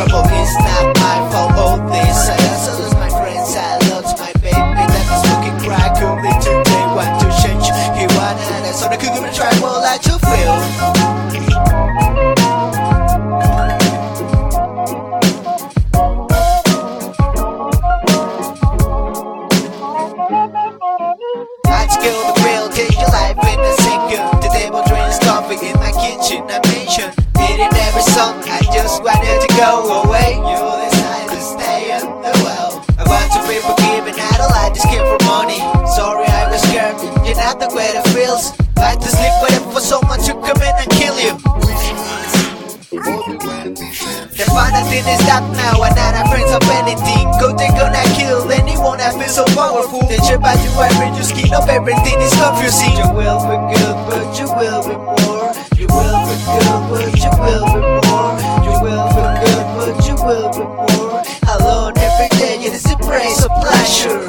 trouble is not my fault. All this I also lose my friends, I lost my baby that is looking crack. Only today want to change. He wanted us on the cougar and try more like to feel. I'd kill the real, take your life in a second. The devil drinks coffee in my kitchen, I mentioned eating every song, I just wanted to go away. You decide to stay in the well. I want to be forgiven, I don't like this kid for money. Sorry I was scared, you're not the way it feels. Like to sleep waiting for someone to come in and kill you. The final thing is that now I'm not afraid of anything. Go they gonna kill anyone that feels so powerful. They chip out you every your skin up, everything is confusing. You will be good, but you will be more. You will be good, but you will be more. You will be good, but you will be more. Alone every day, it is a praise of pleasure.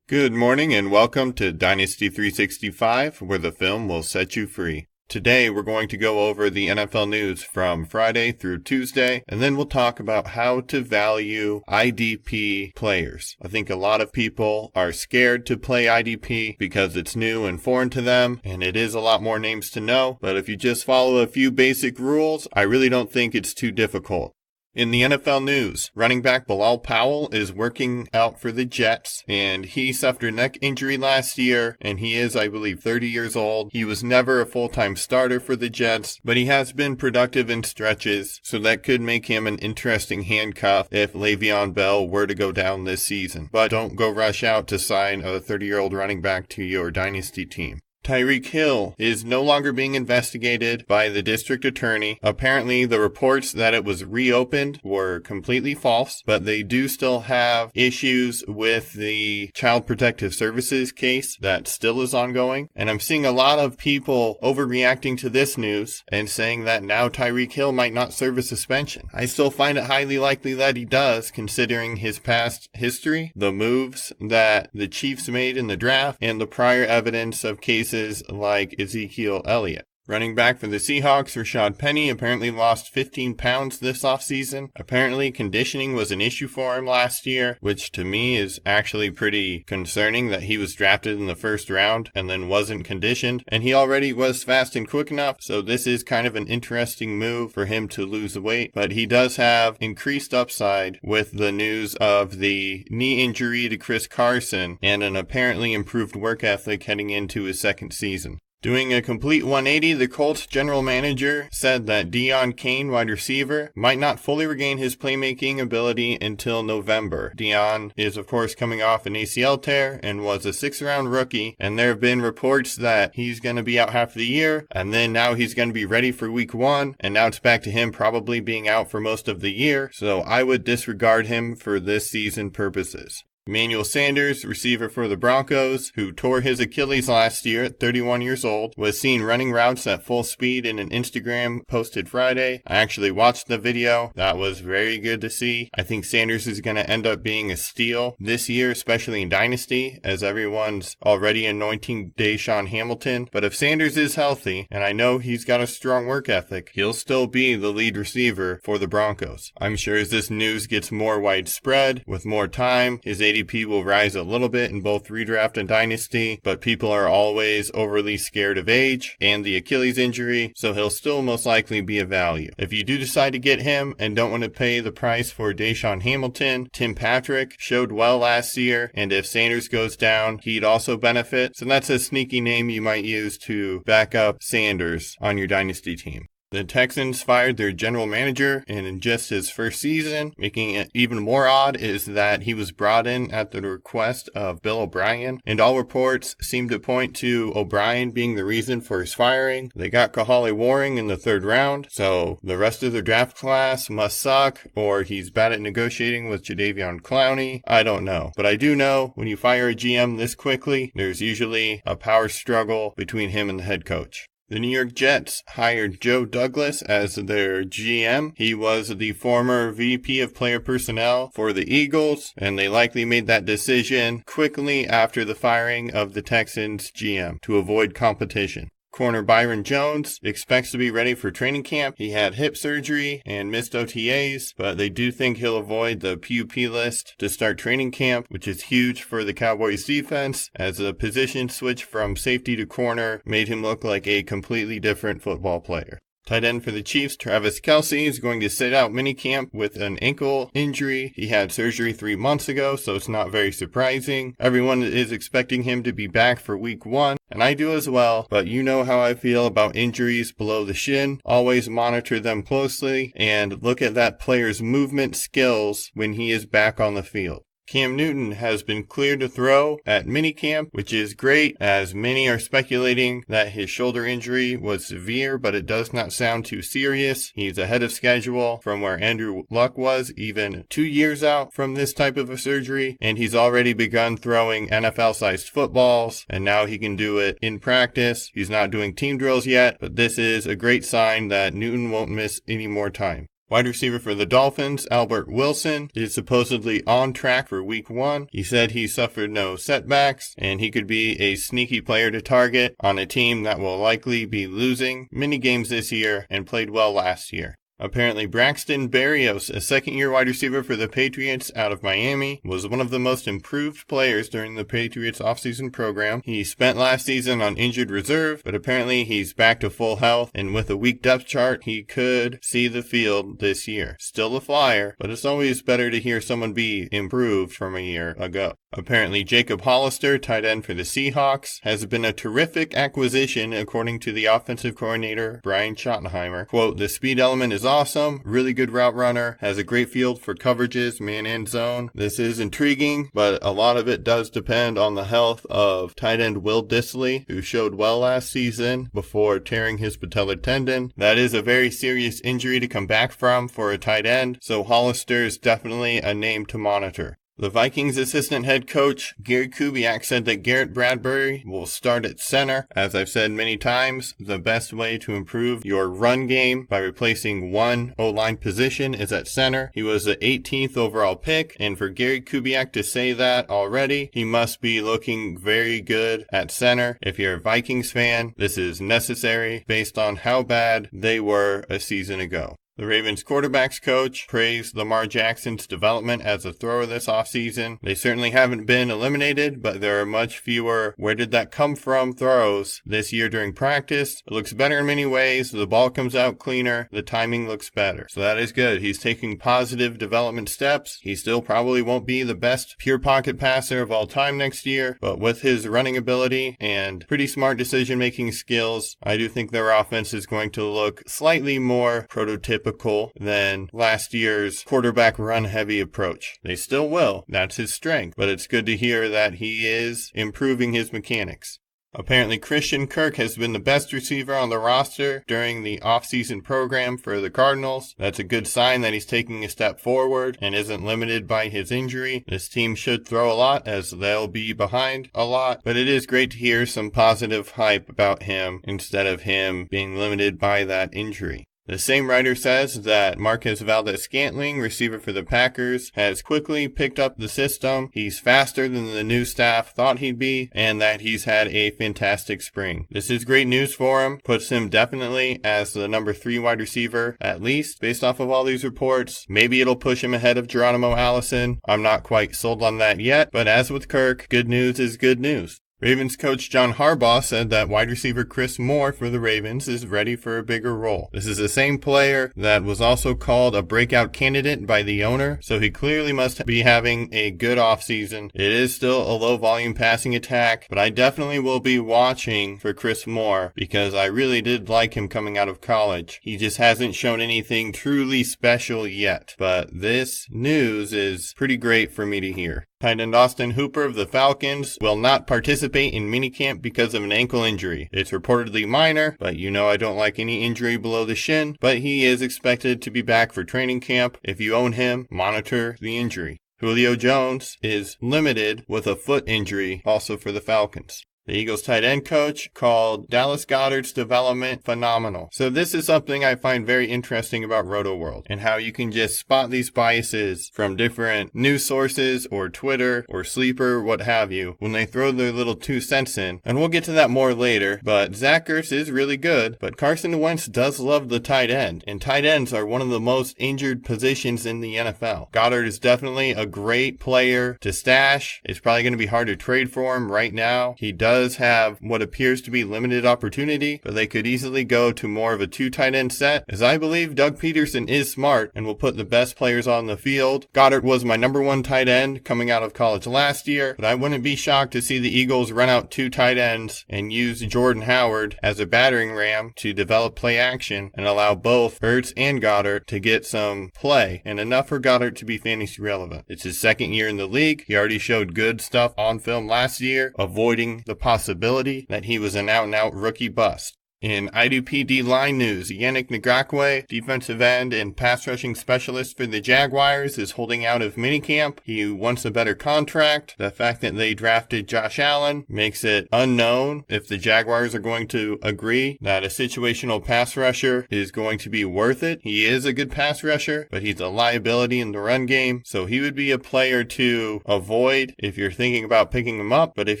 Good morning and welcome to Dynasty 365, where the film will set you free. Today we're going to go over the NFL news from Friday through Tuesday, and then we'll talk about how to value IDP players. I think a lot of people are scared to play IDP because it's new and foreign to them, and it is a lot more names to know, but if you just follow a few basic rules, I really don't think it's too difficult. In the NFL news, running back Bilal Powell is working out for the Jets, and he suffered a neck injury last year, and he is, I believe, 30 years old. He was never a full-time starter for the Jets, but he has been productive in stretches, so that could make him an interesting handcuff if Le'Veon Bell were to go down this season. But don't go rush out to sign a 30-year-old running back to your dynasty team. Tyreek Hill is no longer being investigated by the district attorney. Apparently, the reports that it was reopened were completely false, but they do still have issues with the Child Protective Services case that still is ongoing. And I'm seeing a lot of people overreacting to this news and saying that now Tyreek Hill might not serve a suspension. I still find it highly likely that he does, considering his past history, the moves that the Chiefs made in the draft, and the prior evidence of cases like Ezekiel Elliott. Running back for the Seahawks, Rashad Penny apparently lost 15 pounds this offseason. Apparently, conditioning was an issue for him last year, which to me is actually pretty concerning that he was drafted in the first round and then wasn't conditioned. And he already was fast and quick enough, so this is kind of an interesting move for him to lose weight. But he does have increased upside with the news of the knee injury to Chris Carson and an apparently improved work ethic heading into his second season. Doing a complete 180, the Colts general manager said that Deon Cain, wide receiver, might not fully regain his playmaking ability until November. Deon is, of course, coming off an ACL tear and was a 6th-round rookie, and there have been reports that he's going to be out half the year, and then now he's going to be ready for week 1, and now it's back to him probably being out for most of the year, so I would disregard him for this season purposes. Emmanuel Sanders, receiver for the Broncos, who tore his Achilles last year at 31 years old, was seen running routes at full speed in an Instagram posted Friday. I actually watched the video. That was very good to see. I think Sanders is going to end up being a steal this year, especially in Dynasty, as everyone's already anointing Deshaun Hamilton. But if Sanders is healthy, and I know he's got a strong work ethic, he'll still be the lead receiver for the Broncos. I'm sure as this news gets more widespread, with more time, his ADP will rise a little bit in both redraft and dynasty, but people are always overly scared of age and the Achilles injury, so he'll still most likely be a value. If you do decide to get him and don't want to pay the price for Deshaun Hamilton, Tim Patrick showed well last year, and if Sanders goes down, he'd also benefit, so that's a sneaky name you might use to back up Sanders on your dynasty team. The Texans fired their general manager in just his first season. Making it even more odd is that he was brought in at the request of Bill O'Brien, and all reports seem to point to O'Brien being the reason for his firing. They got Kahale Warring in the 3rd round, so the rest of the draft class must suck, or he's bad at negotiating with Jadeveon Clowney. I don't know. But I do know when you fire a GM this quickly, there's usually a power struggle between him and the head coach. The New York Jets hired Joe Douglas as their GM. He was the former VP of player personnel for the Eagles, and they likely made that decision quickly after the firing of the Texans GM to avoid competition. Corner Byron Jones expects to be ready for training camp. He had hip surgery and missed OTAs, but they do think he'll avoid the PUP list to start training camp, which is huge for the Cowboys defense, as the position switch from safety to corner made him look like a completely different football player. Tight end for the Chiefs, Travis Kelce, is going to sit out minicamp with an ankle injury. He had surgery 3 months ago, so it's not very surprising. Everyone is expecting him to be back for week 1, and I do as well, but you know how I feel about injuries below the shin. Always monitor them closely and look at that player's movement skills when he is back on the field. Cam Newton has been cleared to throw at minicamp, which is great, as many are speculating that his shoulder injury was severe, but it does not sound too serious. He's ahead of schedule from where Andrew Luck was, even 2 years out from this type of a surgery, and he's already begun throwing NFL-sized footballs, and now he can do it in practice. He's not doing team drills yet, but this is a great sign that Newton won't miss any more time. Wide receiver for the Dolphins, Albert Wilson, is supposedly on track for week 1. He said he suffered no setbacks, and he could be a sneaky player to target on a team that will likely be losing many games this year and played well last year. Apparently, Braxton Berrios, a second-year wide receiver for the Patriots out of Miami, was one of the most improved players during the Patriots offseason program. He spent last season on injured reserve, but apparently he's back to full health, and with a weak depth chart, he could see the field this year. Still a flyer, but it's always better to hear someone be improved from a year ago. Apparently, Jacob Hollister, tight end for the Seahawks, has been a terrific acquisition according to the offensive coordinator, Brian Schottenheimer. Quote, "The speed element is awesome, really good route runner, has a great field for coverages, man and zone. This is intriguing, but a lot of it does depend on the health of tight end Will Dissly, who showed well last season before tearing his patellar tendon. That is a very serious injury to come back from for a tight end, so Hollister is definitely a name to monitor." The Vikings assistant head coach, Gary Kubiak, said that Garrett Bradbury will start at center. As I've said many times, the best way to improve your run game by replacing one O-line position is at center. He was the 18th overall pick, and for Gary Kubiak to say that already, he must be looking very good at center. If you're a Vikings fan, this is necessary based on how bad they were a season ago. The Ravens quarterbacks coach praised Lamar Jackson's development as a thrower this offseason. They certainly haven't been eliminated, but there are much fewer "where did that come from" throws this year during practice. It looks better in many ways. The ball comes out cleaner. The timing looks better. So that is good. He's taking positive development steps. He still probably won't be the best pure pocket passer of all time next year, but with his running ability and pretty smart decision-making skills, I do think their offense is going to look slightly more prototypical than last year's quarterback run-heavy approach. They still will. That's his strength. But it's good to hear that he is improving his mechanics. Apparently, Christian Kirk has been the best receiver on the roster during the offseason program for the Cardinals. That's a good sign that he's taking a step forward and isn't limited by his injury. This team should throw a lot, as they'll be behind a lot, but it is great to hear some positive hype about him instead of him being limited by that injury. The same writer says that Marquez Valdes-Scantling, receiver for the Packers, has quickly picked up the system. He's faster than the new staff thought he'd be, and that he's had a fantastic spring. This is great news for him. Puts him definitely as the number 3 wide receiver, at least, based off of all these reports. Maybe it'll push him ahead of Geronimo Allison. I'm not quite sold on that yet, but as with Kirk, good news is good news. Ravens coach John Harbaugh said that wide receiver Chris Moore for the Ravens is ready for a bigger role. This is the same player that was also called a breakout candidate by the owner, so he clearly must be having a good offseason. It is still a low-volume passing attack, but I definitely will be watching for Chris Moore because I really did like him coming out of college. He just hasn't shown anything truly special yet, but this news is pretty great for me to hear. Tight end Austin Hooper of the Falcons will not participate in minicamp because of an ankle injury. It's reportedly minor, but you know I don't like any injury below the shin, but he is expected to be back for training camp. If you own him, monitor the injury. Julio Jones is limited with a foot injury also for the Falcons. The Eagles tight end coach called Dallas Goedert's development phenomenal. So this is something I find very interesting about RotoWorld and how you can just spot these biases from different news sources or Twitter or Sleeper, what have you, when they throw their little 2 cents in. And we'll get to that more later, but Zach Ertz is really good, but Carson Wentz does love the tight end, and tight ends are one of the most injured positions in the NFL. Goddard is definitely a great player to stash. It's probably going to be hard to trade for him right now. He does have what appears to be limited opportunity, but they could easily go to more of a 2 tight end set, as I believe Doug Peterson is smart and will put the best players on the field. Goddard was my number 1 tight end coming out of college last year, but I wouldn't be shocked to see the Eagles run out 2 tight ends and use Jordan Howard as a battering ram to develop play action and allow both Ertz and Goddard to get some play, and enough for Goddard to be fantasy relevant. It's his 2nd year in the league. He already showed good stuff on film last year, avoiding the possibility that he was an out-and-out rookie bust. In IDP D-line news, Yannick Ngakoue, defensive end and pass rushing specialist for the Jaguars, is holding out of minicamp. He wants a better contract. The fact that they drafted Josh Allen makes it unknown if the Jaguars are going to agree that a situational pass rusher is going to be worth it. He is a good pass rusher, but he's a liability in the run game, so he would be a player to avoid if you're thinking about picking him up. But if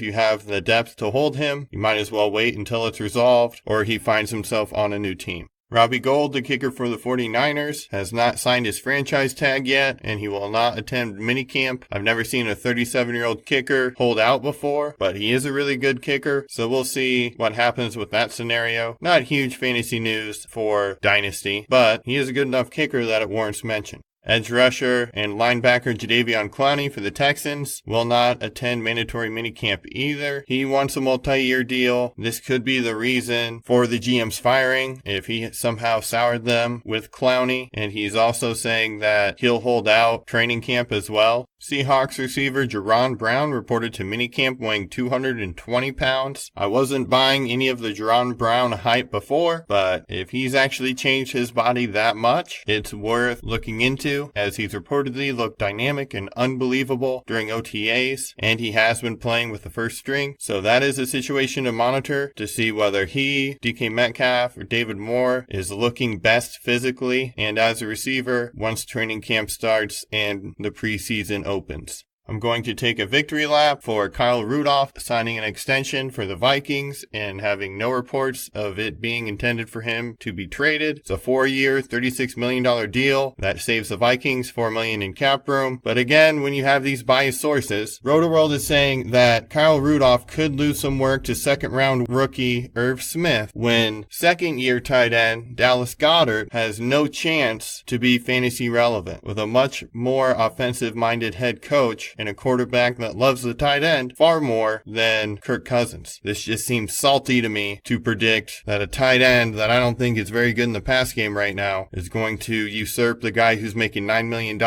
you have the depth to hold him, you might as well wait until it's resolved, or he finds himself on a new team. Robbie Gould, the kicker for the 49ers, has not signed his franchise tag yet, and he will not attend minicamp. I've never seen a 37-year-old kicker hold out before, but he is a really good kicker, so we'll see what happens with that scenario. Not huge fantasy news for Dynasty, but he is a good enough kicker that it warrants mention. Edge rusher and linebacker Jadeveon Clowney for the Texans will not attend mandatory minicamp either. He wants a multi-year deal. This could be the reason for the GM's firing if he somehow soured them with Clowney. And he's also saying that he'll hold out training camp as well. Seahawks receiver Jerron Brown reported to minicamp weighing 220 pounds. I wasn't buying any of the Jerron Brown hype before, but if he's actually changed his body that much, it's worth looking into, as he's reportedly looked dynamic and unbelievable during OTAs, and he has been playing with the first string. So that is a situation to monitor to see whether he, DK Metcalf, or David Moore is looking best physically and as a receiver once training camp starts and the preseason opens. I'm going to take a victory lap for Kyle Rudolph signing an extension for the Vikings and having no reports of it being intended for him to be traded. It's a 4-year, $36 million deal that saves the Vikings $4 million in cap room. But again, when you have these biased sources, RotoWorld is saying that Kyle Rudolph could lose some work to second-round rookie Irv Smith when second-year tight end Dallas Goedert has no chance to be fantasy relevant with a much more offensive-minded head coach and a quarterback that loves the tight end far more than Kirk Cousins. This just seems salty to me to predict that a tight end that I don't think is very good in the pass game right now is going to usurp the guy who's making $9 million,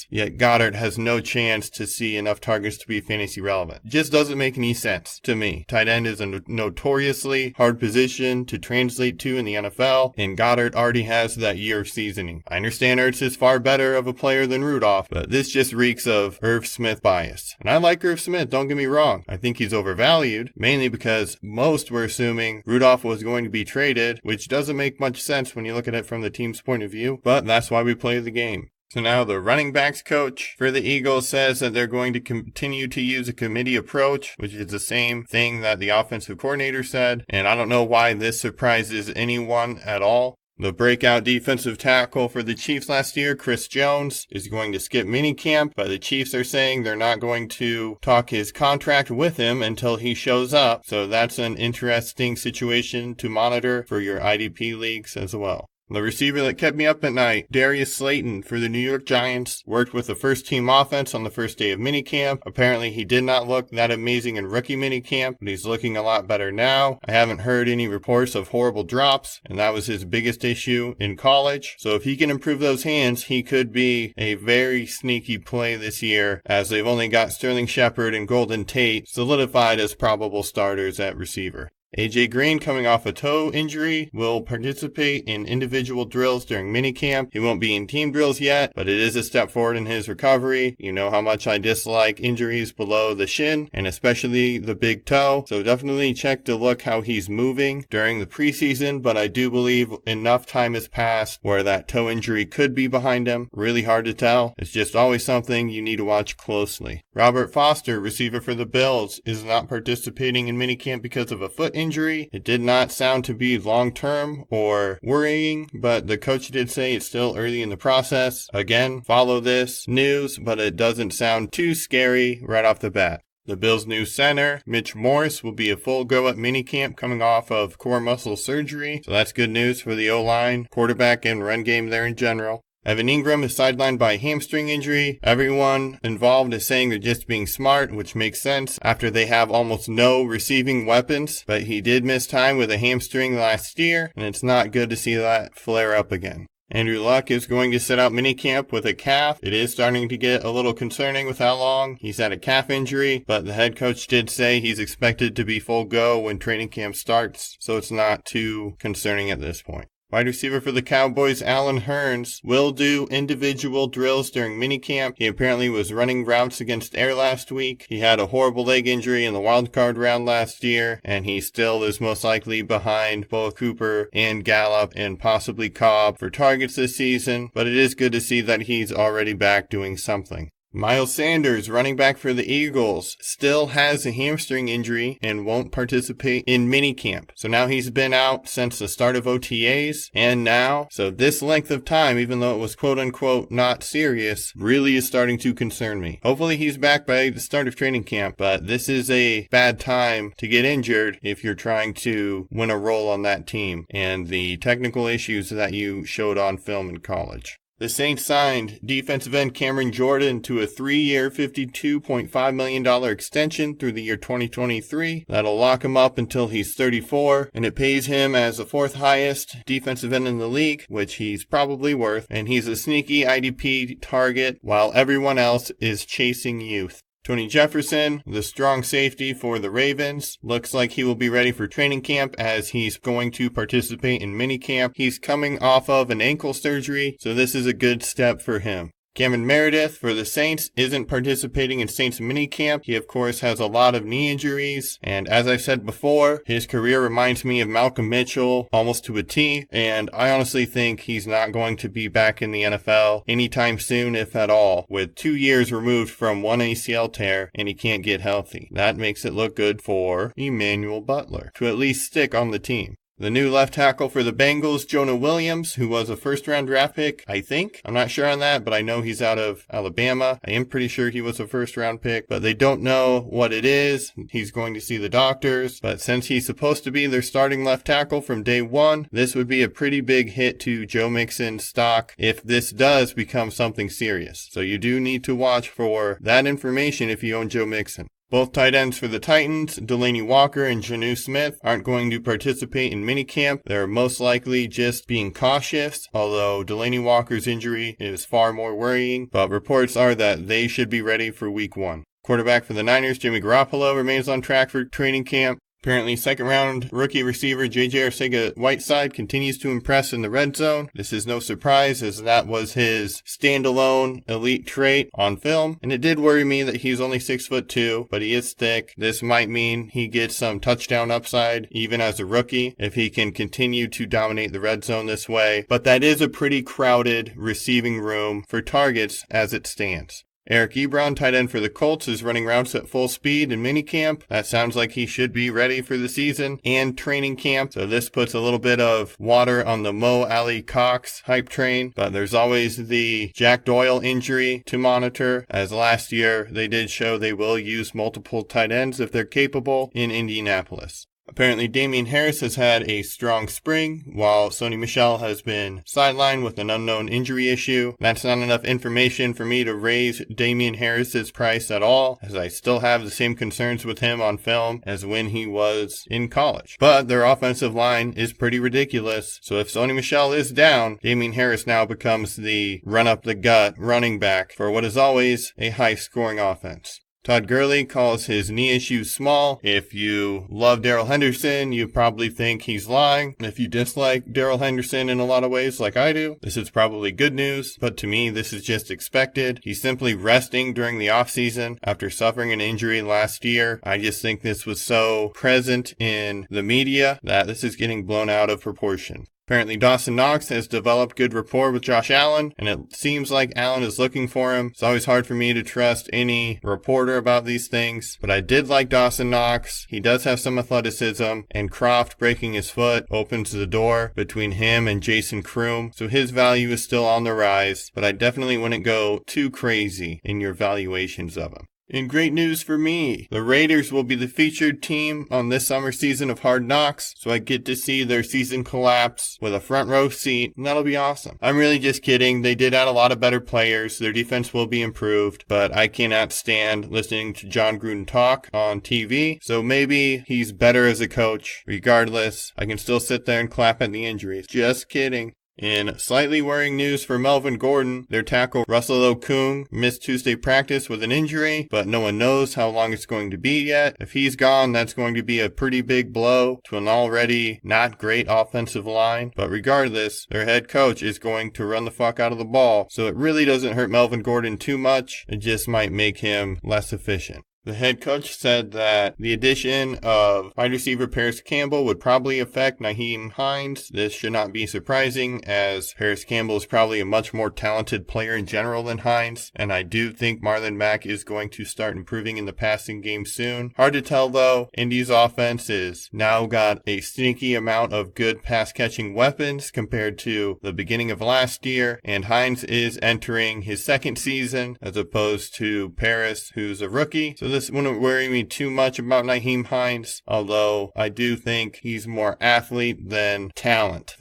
yet Goddard has no chance to see enough targets to be fantasy relevant. It just doesn't make any sense to me. Tight end is a notoriously hard position to translate to in the NFL, and Goddard already has that year of seasoning. I understand Ertz is far better of a player than Rudolph, but this just reeks of Irv Smith bias. And I like Irv Smith, don't get me wrong. I think he's overvalued, mainly because most were assuming Rudolph was going to be traded, which doesn't make much sense when you look at it from the team's point of view, but that's why we play the game. So now the running backs coach for the Eagles says that they're going to continue to use a committee approach, which is the same thing that the offensive coordinator said, and I don't know why this surprises anyone at all. The breakout defensive tackle for the Chiefs last year, Chris Jones, is going to skip minicamp, but the Chiefs are saying they're not going to talk his contract with him until he shows up. So that's an interesting situation to monitor for your IDP leagues as well. The receiver that kept me up at night, Darius Slayton for the New York Giants, worked with the first-team offense on the first day of minicamp. Apparently, he did not look that amazing in rookie minicamp, but he's looking a lot better now. I haven't heard any reports of horrible drops, and that was his biggest issue in college. So if he can improve those hands, he could be a very sneaky play this year, as they've only got Sterling Shepard and Golden Tate solidified as probable starters at receiver. AJ Green, coming off a toe injury, will participate in individual drills during minicamp. He won't be in team drills yet, but it is a step forward in his recovery. You know how much I dislike injuries below the shin, and especially the big toe. So definitely check to look how he's moving during the preseason, but I do believe enough time has passed where that toe injury could be behind him. Really hard to tell. It's just always something you need to watch closely. Robert Foster, receiver for the Bills, is not participating in minicamp because of a foot injury. It did not sound to be long-term or worrying, but the coach did say it's still early in the process. Again, follow this news, but it doesn't sound too scary right off the bat. The Bills' new center, Mitch Morse, will be a full go at minicamp coming off of core muscle surgery, so that's good news for the O-line, quarterback, and run game there in general. Evan Ingram is sidelined by a hamstring injury. Everyone involved is saying they're just being smart, which makes sense after they have almost no receiving weapons. But he did miss time with a hamstring last year, and it's not good to see that flare up again. Andrew Luck is going to sit out minicamp with a calf. It is starting to get a little concerning with how long he's had a calf injury, but the head coach did say he's expected to be full go when training camp starts, so it's not too concerning at this point. Wide receiver for the Cowboys, Allen Hurns, will do individual drills during minicamp. He apparently was running routes against air last week. He had a horrible leg injury in the wildcard round last year, and he still is most likely behind both Cooper and Gallup and possibly Cobb for targets this season, but it is good to see that he's already back doing something. Miles Sanders, running back for the Eagles, still has a hamstring injury and won't participate in minicamp. So now he's been out since the start of OTAs, and now, so this length of time, even though it was quote-unquote not serious, really is starting to concern me. Hopefully he's back by the start of training camp, but this is a bad time to get injured if you're trying to win a role on that team, and the technical issues that you showed on film in college. The Saints signed defensive end Cameron Jordan to a 3-year, $52.5 million extension through the year 2023. That'll lock him up until he's 34, and it pays him as the 4th highest defensive end in the league, which he's probably worth, and he's a sneaky IDP target while everyone else is chasing youth. Tony Jefferson, the strong safety for the Ravens, looks like he will be ready for training camp as he's going to participate in minicamp. He's coming off of an ankle surgery, so this is a good step for him. Cameron Meredith for the Saints isn't participating in Saints minicamp. He, of course, has a lot of knee injuries, and as I said before, his career reminds me of Malcolm Mitchell almost to a T, and I honestly think he's not going to be back in the NFL anytime soon, if at all, with 2 years removed from one ACL tear, and he can't get healthy. That makes it look good for Emmanuel Butler to at least stick on the team. The new left tackle for the Bengals, Jonah Williams, who was a first-round draft pick, I think. I'm not sure on that, but I know he's out of Alabama. I am pretty sure he was a first-round pick, but they don't know what it is. He's going to see the doctors, but since he's supposed to be their starting left tackle from day one, this would be a pretty big hit to Joe Mixon's stock if this does become something serious. So you do need to watch for that information if you own Joe Mixon. Both tight ends for the Titans, Delaney Walker and Jonnu Smith, aren't going to participate in minicamp. They're most likely just being cautious, although Delaney Walker's injury is far more worrying, but reports are that they should be ready for week 1. Quarterback for the Niners, Jimmy Garoppolo, remains on track for training camp. Apparently, second-round rookie receiver J.J. Arcega-Whiteside continues to impress in the red zone. This is no surprise, as that was his standalone elite trait on film. And it did worry me that he's only 6'2", but he is thick. This might mean he gets some touchdown upside, even as a rookie, if he can continue to dominate the red zone this way. But that is a pretty crowded receiving room for targets as it stands. Eric Ebron, tight end for the Colts, is running routes at full speed in minicamp. That sounds like he should be ready for the season and training camp. So this puts a little bit of water on the Mo Alley Cox hype train. But there's always the Jack Doyle injury to monitor, as last year they did show they will use multiple tight ends if they're capable in Indianapolis. Apparently, Damian Harris has had a strong spring, while Sony Michel has been sidelined with an unknown injury issue. That's not enough information for me to raise Damian Harris's price at all, as I still have the same concerns with him on film as when he was in college. But their offensive line is pretty ridiculous, so if Sony Michel is down, Damian Harris now becomes the run-up-the-gut running back for what is always a high-scoring offense. Todd Gurley calls his knee issues small. If you love Darrell Henderson, you probably think he's lying. If you dislike Darrell Henderson in a lot of ways like I do, this is probably good news, but to me this is just expected. He's simply resting during the offseason after suffering an injury last year. I just think this was so present in the media that this is getting blown out of proportion. Apparently Dawson Knox has developed good rapport with Josh Allen, and it seems like Allen is looking for him. It's always hard for me to trust any reporter about these things, but I did like Dawson Knox. He does have some athleticism, and Croft breaking his foot opens the door between him and Jason Kroom, so his value is still on the rise, but I definitely wouldn't go too crazy in your valuations of him. In great news for me, the Raiders will be the featured team on this summer season of Hard Knocks, so I get to see their season collapse with a front row seat, and that'll be awesome. I'm really just kidding. They did add a lot of better players. Their defense will be improved, but I cannot stand listening to John Gruden talk on TV, so maybe he's better as a coach. Regardless, I can still sit there and clap at the injuries. Just kidding. In slightly worrying news for Melvin Gordon, their tackle Russell Okung missed Tuesday practice with an injury, but no one knows how long it's going to be yet. If he's gone, that's going to be a pretty big blow to an already not great offensive line. But regardless, their head coach is going to run the fuck out of the ball, so it really doesn't hurt Melvin Gordon too much. It just might make him less efficient. The head coach said that the addition of wide receiver Paris Campbell would probably affect Nyheim Hines. This should not be surprising, as Paris Campbell is probably a much more talented player in general than Hines, and I do think Marlon Mack is going to start improving in the passing game soon. Hard to tell though. Indy's offense is now got a sneaky amount of good pass-catching weapons compared to the beginning of last year, and Hines is entering his second season as opposed to Paris, who's a rookie. So this wouldn't worry me too much about Nyheim Hines, although I do think he's more athlete than talent.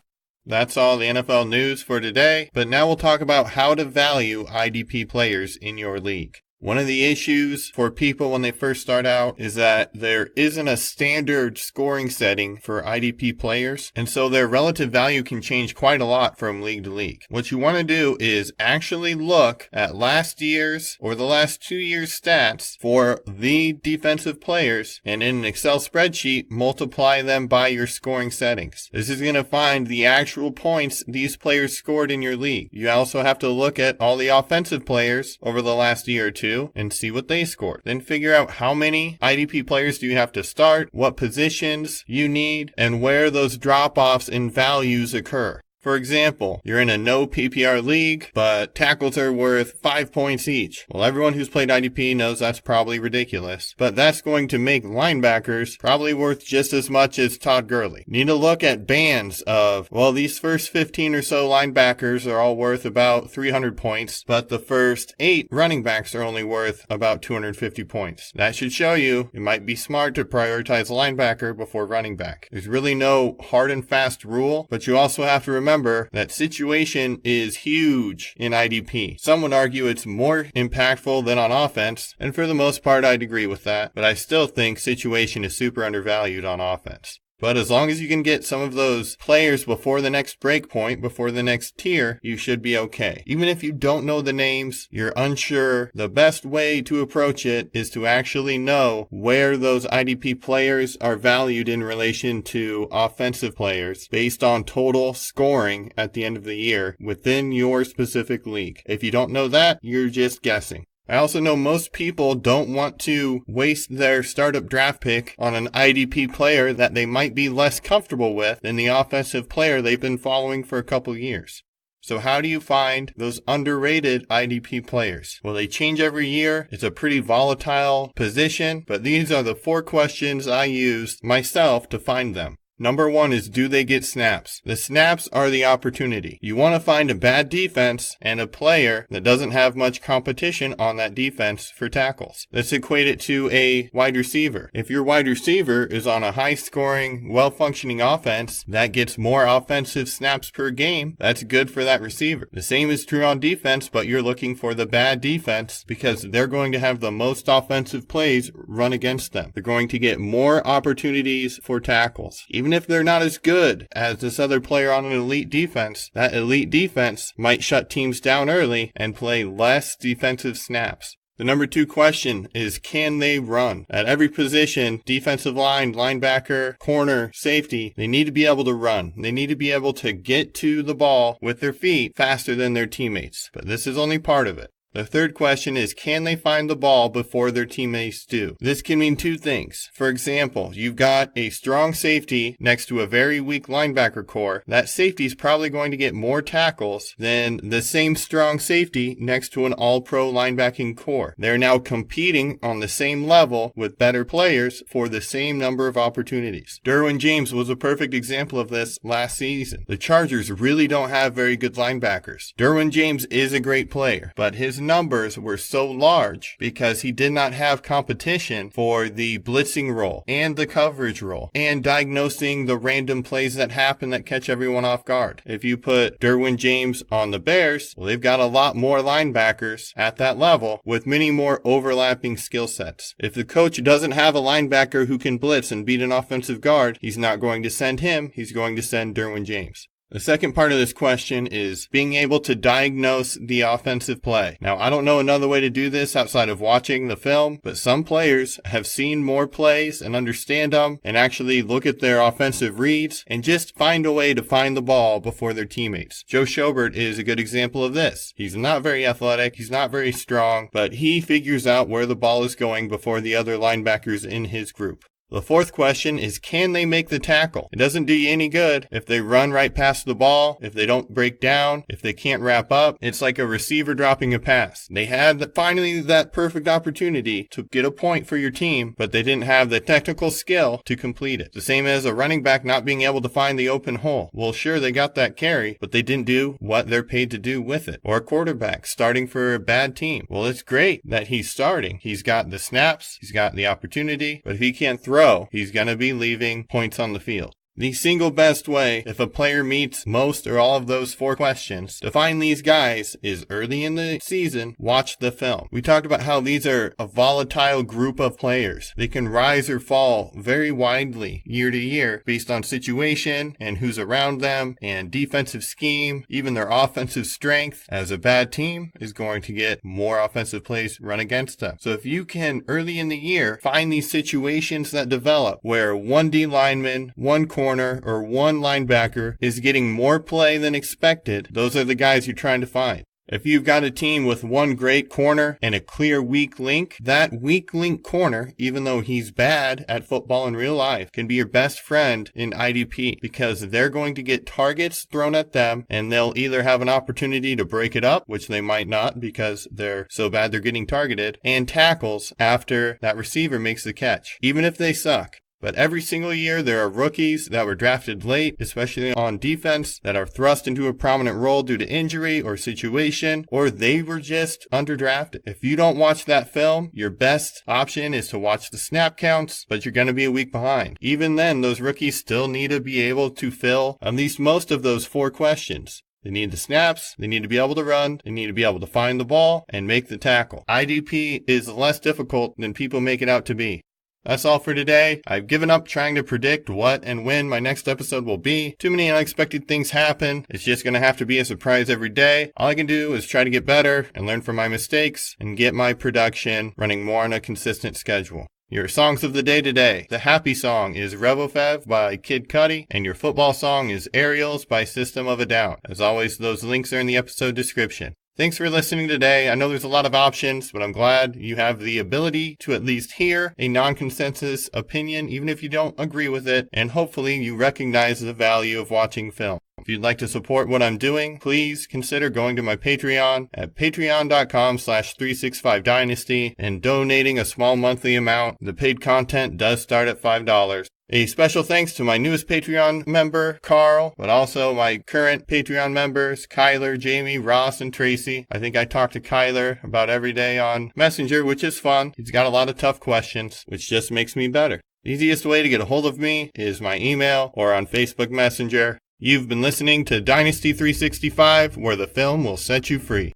That's all the NFL news for today, but now we'll talk about how to value IDP players in your league. One of the issues for people when they first start out is that there isn't a standard scoring setting for IDP players, and so their relative value can change quite a lot from league to league. What you want to do is actually look at last year's or the last 2 years' stats for the defensive players, and in an Excel spreadsheet, multiply them by your scoring settings. This is going to find the actual points these players scored in your league. You also have to look at all the offensive players over the last year or two and see what they scored. Then figure out how many IDP players do you have to start, what positions you need, and where those drop-offs in values occur. For example, you're in a no PPR league, but tackles are worth 5 points each. Well, everyone who's played IDP knows that's probably ridiculous, but that's going to make linebackers probably worth just as much as Todd Gurley. You need to look at bands of, well, these first 15 or so linebackers are all worth about 300 points, but the first 8 running backs are only worth about 250 points. That should show you it might be smart to prioritize linebacker before running back. There's really no hard and fast rule, but you also have to remember that situation is huge in IDP. Some would argue it's more impactful than on offense, and for the most part I'd agree with that, but I still think situation is super undervalued on offense. But as long as you can get some of those players before the next breakpoint, before the next tier, you should be okay. Even if you don't know the names, you're unsure, the best way to approach it is to actually know where those IDP players are valued in relation to offensive players based on total scoring at the end of the year within your specific league. If you don't know that, you're just guessing. I also know most people don't want to waste their startup draft pick on an IDP player that they might be less comfortable with than the offensive player they've been following for a couple years. So how do you find those underrated IDP players? Well, they change every year. It's a pretty volatile position, but these are the 4 questions I used myself to find them. Number 1 is, do they get snaps? The snaps are the opportunity. You want to find a bad defense and a player that doesn't have much competition on that defense for tackles. Let's equate it to a wide receiver. If your wide receiver is on a high-scoring, well-functioning offense that gets more offensive snaps per game, that's good for that receiver. The same is true on defense, but you're looking for the bad defense because they're going to have the most offensive plays run against them. They're going to get more opportunities for tackles. Even if they're not as good as this other player on an elite defense, that elite defense might shut teams down early and play less defensive snaps. The number 2 question is, can they run? At every position, defensive line, linebacker, corner, safety, they need to be able to run. They need to be able to get to the ball with their feet faster than their teammates. But this is only part of it. The third question is, can they find the ball before their teammates do? This can mean 2 things. For example, you've got a strong safety next to a very weak linebacker core. That safety is probably going to get more tackles than the same strong safety next to an all-pro linebacking core. They're now competing on the same level with better players for the same number of opportunities. Derwin James was a perfect example of this last season. The Chargers really don't have very good linebackers. Derwin James is a great player, but his numbers were so large because he did not have competition for the blitzing role and the coverage role and diagnosing the random plays that happen that catch everyone off guard. If you put Derwin James on the Bears, well, they've got a lot more linebackers at that level with many more overlapping skill sets. If the coach doesn't have a linebacker who can blitz and beat an offensive guard, he's not going to send him, he's going to send Derwin James. The second part of this question is being able to diagnose the offensive play. Now, I don't know another way to do this outside of watching the film, but some players have seen more plays and understand them and actually look at their offensive reads and just find a way to find the ball before their teammates. Joe Schobert is a good example of this. He's not very athletic, he's not very strong, but he figures out where the ball is going before the other linebackers in his group. The fourth question is, can they make the tackle? It doesn't do you any good if they run right past the ball, if they don't break down, if they can't wrap up. It's like a receiver dropping a pass. They had finally that perfect opportunity to get a point for your team, but they didn't have the technical skill to complete it. The same as a running back not being able to find the open hole. Well, sure, they got that carry, but they didn't do what they're paid to do with it. Or a quarterback starting for a bad team. Well, it's great that he's starting. He's got the snaps, he's got the opportunity, but if he can't throw, he's going to be leaving points on the field. The single best way, if a player meets most or all of those 4 questions, to find these guys is early in the season, watch the film. We talked about how these are a volatile group of players. They can rise or fall very widely year to year based on situation and who's around them and defensive scheme, even their offensive strength. As a bad team is going to get more offensive plays run against them. So if you can early in the year find these situations that develop where one D lineman, one corner, or one linebacker is getting more play than expected, those are the guys you're trying to find. If you've got a team with one great corner and a clear weak link, that weak link corner, even though he's bad at football in real life, can be your best friend in IDP because they're going to get targets thrown at them and they'll either have an opportunity to break it up, which they might not because they're so bad they're getting targeted, and tackles after that receiver makes the catch, even if they suck. But every single year, there are rookies that were drafted late, especially on defense, that are thrust into a prominent role due to injury or situation, or they were just underdrafted. If you don't watch that film, your best option is to watch the snap counts, but you're going to be a week behind. Even then, those rookies still need to be able to fill at least most of those 4 questions. They need the snaps, they need to be able to run, they need to be able to find the ball and make the tackle. IDP is less difficult than people make it out to be. That's all for today. I've given up trying to predict what and when my next episode will be. Too many unexpected things happen. It's just going to have to be a surprise every day. All I can do is try to get better and learn from my mistakes and get my production running more on a consistent schedule. Your songs of the day today. The happy song is Revofev by Kid Cudi, and your football song is Aerials by System of a Down. As always, those links are in the episode description. Thanks for listening today. I know there's a lot of options, but I'm glad you have the ability to at least hear a non-consensus opinion, even if you don't agree with it, and hopefully you recognize the value of watching film. If you'd like to support what I'm doing, please consider going to my Patreon at patreon.com/365dynasty and donating a small monthly amount. The paid content does start at $5. A special thanks to my newest Patreon member, Carl, but also my current Patreon members, Kyler, Jamie, Ross, and Tracy. I think I talk to Kyler about every day on Messenger, which is fun. He's got a lot of tough questions, which just makes me better. The easiest way to get a hold of me is my email or on Facebook Messenger. You've been listening to Dynasty 365, where the film will set you free.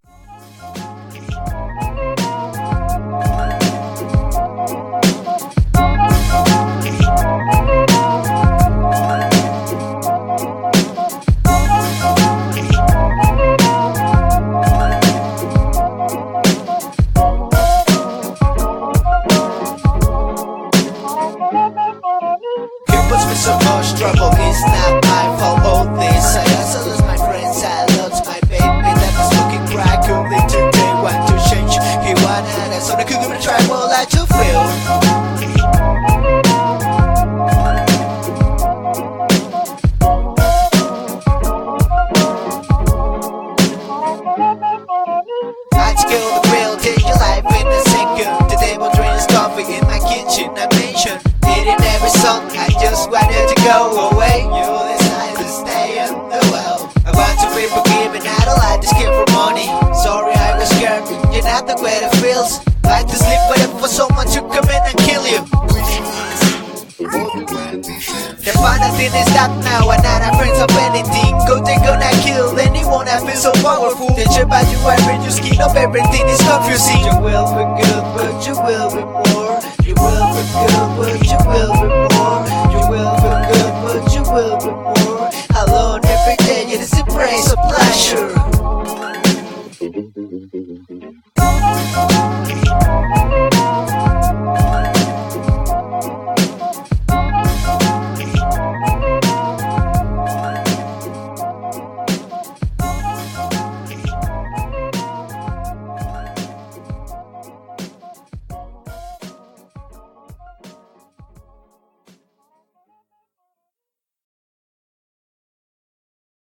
I'd kill the real, take your life in a second. The devil drinks coffee in my kitchen, I mentioned it in every song. I just wanted to go away. You decide to stay in the well. I want to be forgiven, I don't like this kid for money. Sorry I was scared, you're not the way it feels. Like to sleep waiting for someone to come in and kill you. The final thing is that now we're not friends of anything. Go they gonna kill anyone that feels so powerful. They check by you and you skin up, everything is confusing. You will be good, but you will be more. You will be good, but you will be more. You will be good, but you will be more. Alone every day, it is a praise of pleasure.